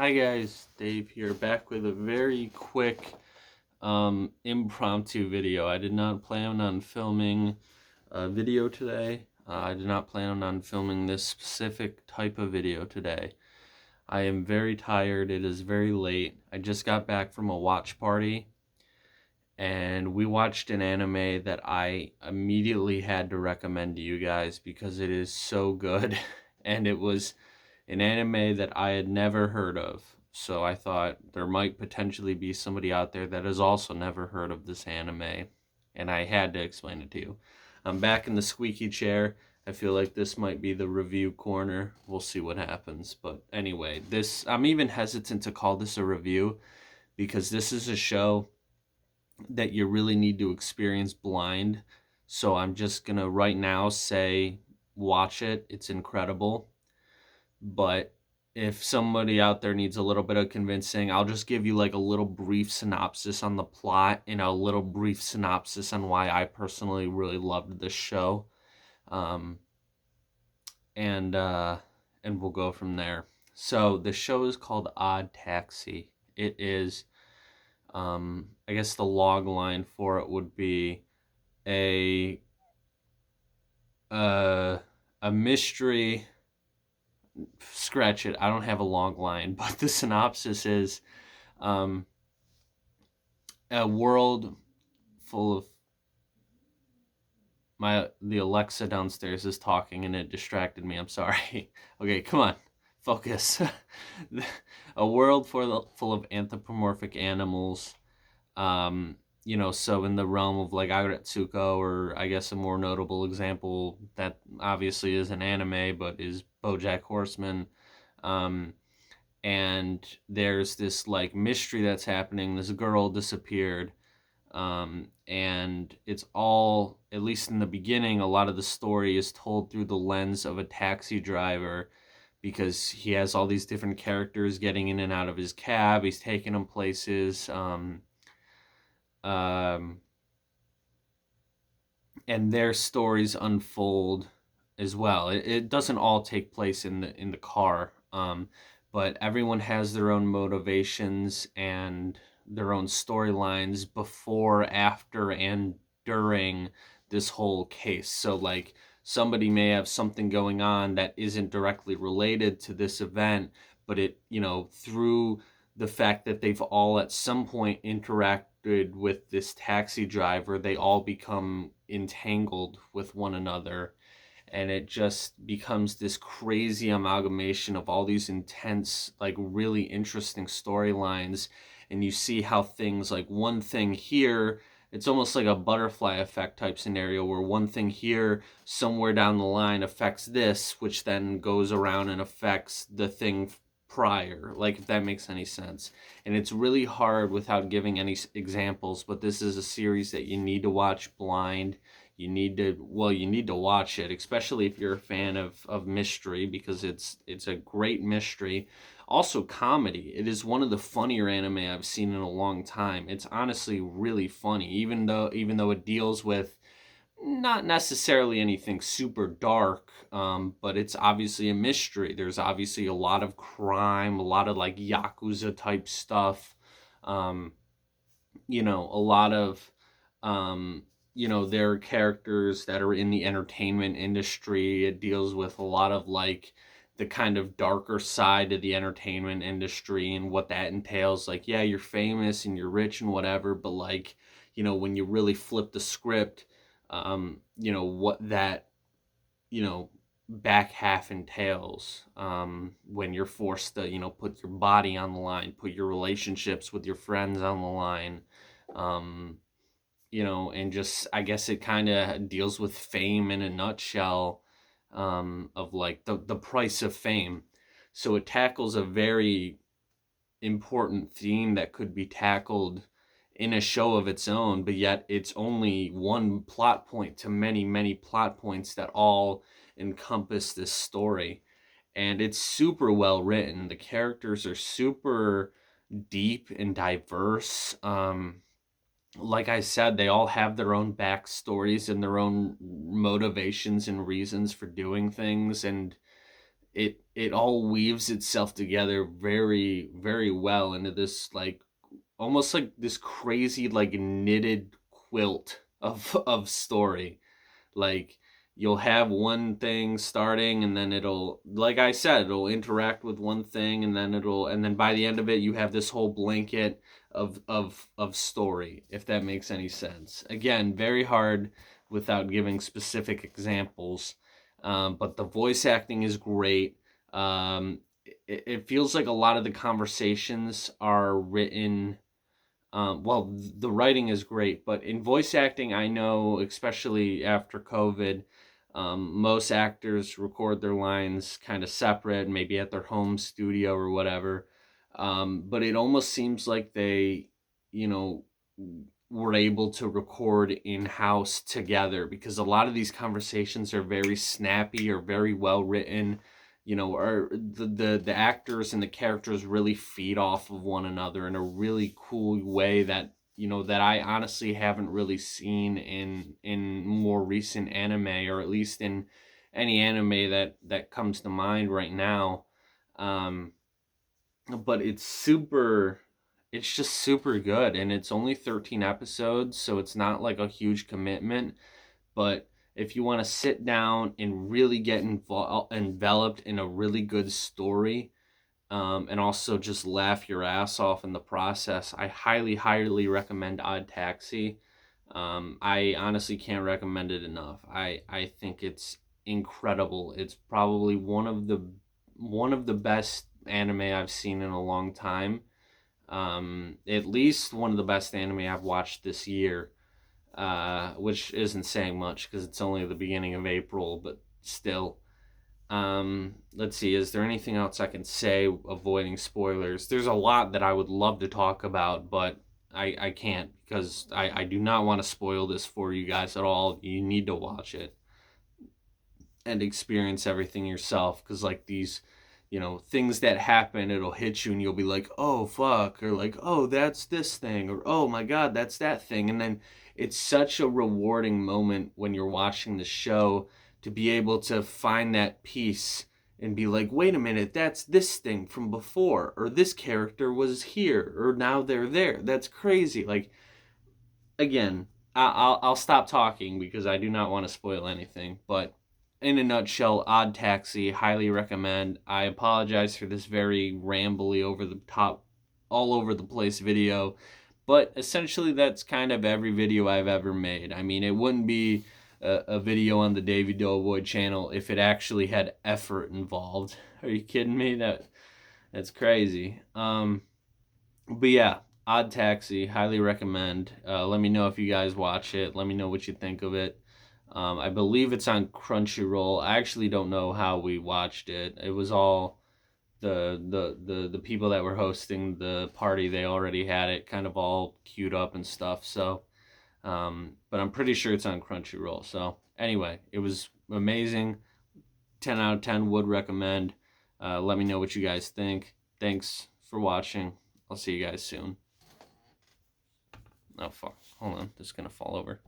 Hi guys, Dave here, back with a very quick impromptu video. I did not plan on filming a video today. I did not plan on filming this specific type of video today. I am very tired. It is very late. I just got back from a watch party and we watched an anime that I immediately had to recommend to you guys because it is so good. And it was an anime that I had never heard of. So I thought there might potentially be somebody out there that has also never heard of this anime, and I had to explain it to you. I'm back in the squeaky chair. I feel like this might be the review corner. We'll see what happens. But anyway, I'm even hesitant to call this a review because this is a show that you really need to experience blind. So I'm just going to right now say watch it. It's incredible. But if somebody out there needs a little bit of convincing, I'll just give you like a little brief synopsis on the plot and a little brief synopsis on why I personally really loved this show. Um, and we'll go from there. So the show is called Odd Taxi. It is, I guess the log line for it would be a uh, a mystery. Scratch it. I don't have a long line, but the synopsis is um, a world full of the Alexa downstairs is talking and it distracted me. I'm sorry. Okay, come on, focus. A world full of anthropomorphic animals. So in the realm of like Aggretsuko, or I guess a more notable example that obviously is an anime, but is BoJack Horseman. Um, and there's this like mystery that's happening. This girl disappeared, and it's all, at least in the beginning, a lot of the story is told through the lens of a taxi driver because he has all these different characters getting in and out of his cab. He's taking them places, um, and their stories unfold as well. It doesn't all take place in the car, but everyone has their own motivations and their own storylines before, after, and during this whole case. So like somebody may have something going on that isn't directly related to this event, but it, through the fact that they've all at some point interacted with this taxi driver, they all become entangled with one another, and it just becomes this crazy amalgamation of all these intense, like really interesting storylines. And you see how things, like one thing here, it's almost like a butterfly effect type scenario where one thing here somewhere down the line affects this, which then goes around and affects the thing prior, like if that makes any sense. And it's really hard without giving any examples, but this is a series that you need to watch blind. You need to watch it, especially if you're a fan of mystery, because it's a great mystery. Also comedy. It is one of the funnier anime I've seen in a long time. It's honestly really funny, even though it deals with not necessarily anything super dark, but it's obviously a mystery. There's obviously a lot of crime, a lot of like Yakuza type stuff, a lot of, there are characters that are in the entertainment industry. It deals with a lot of like the kind of darker side of the entertainment industry and what that entails. Like, yeah, you're famous and you're rich and whatever, but like, when you really flip the script, what that, you know, back half entails, when you're forced to, put your body on the line, put your relationships with your friends on the line, um, and just, I guess it kind of deals with fame in a nutshell, of like the price of fame. So it tackles a very important theme that could be tackled in a show of its own, but yet it's only one plot point to many, many plot points that all encompass this story. And it's super well written. The characters are super deep and diverse. Like I said, they all have their own backstories and their own motivations and reasons for doing things, and it all weaves itself together very, very well into this, like, almost like this crazy, like, knitted quilt of story. Like, you'll have one thing starting, and then it'll, like I said, it'll interact with one thing, and then by the end of it, you have this whole blanket of story, if that makes any sense. Again, very hard without giving specific examples. But the voice acting is great. It feels like a lot of the conversations are written, well, the writing is great, but in voice acting, I know, especially after COVID, most actors record their lines kind of separate, maybe at their home studio or whatever. But it almost seems like they, you know, were able to record in house together, because a lot of these conversations are very snappy or very well written, or the actors and the characters really feed off of one another in a really cool way that, that I honestly haven't really seen in more recent anime, or at least in any anime that comes to mind right now. um but it's just super good, and it's only 13 episodes, so it's not like a huge commitment. But if you want to sit down and really get enveloped in a really good story, and also just laugh your ass off in the process, I highly, highly recommend Odd Taxi. I honestly can't recommend it enough. I think it's incredible. It's probably one of the best anime I've seen in a long time. At least one of the best anime I've watched this year, which isn't saying much because it's only the beginning of April, but still. Let's see, is there anything else I can say avoiding spoilers? There's a lot that I would love to talk about, but I can't, because I do not want to spoil this for you guys at all. You need to watch it and experience everything yourself, because, like, these, things that happen, it'll hit you and you'll be like, oh fuck, or like, oh, that's this thing, or oh my god, that's that thing. And then it's such a rewarding moment when you're watching the show to be able to find that piece and be like, wait a minute, that's this thing from before, or this character was here, or now they're there. That's crazy. Like, again, I'll stop talking because I do not want to spoil anything. But in a nutshell, Odd Taxi, highly recommend. I apologize for this very rambly, over the top, all over the place video, but essentially that's kind of every video I've ever made. I mean, it wouldn't be a video on the Davey Doughboy channel if it actually had effort involved. Are you kidding me? That's crazy. But yeah, Odd Taxi, highly recommend. Let me know if you guys watch it. Let me know what you think of it. I believe it's on Crunchyroll. I actually don't know how we watched it. It was all the people that were hosting the party. They already had it kind of all queued up and stuff. So, but I'm pretty sure it's on Crunchyroll. So anyway, it was amazing. 10 out of 10 would recommend. Let me know what you guys think. Thanks for watching. I'll see you guys soon. Oh, fuck. Hold on. This is going to fall over.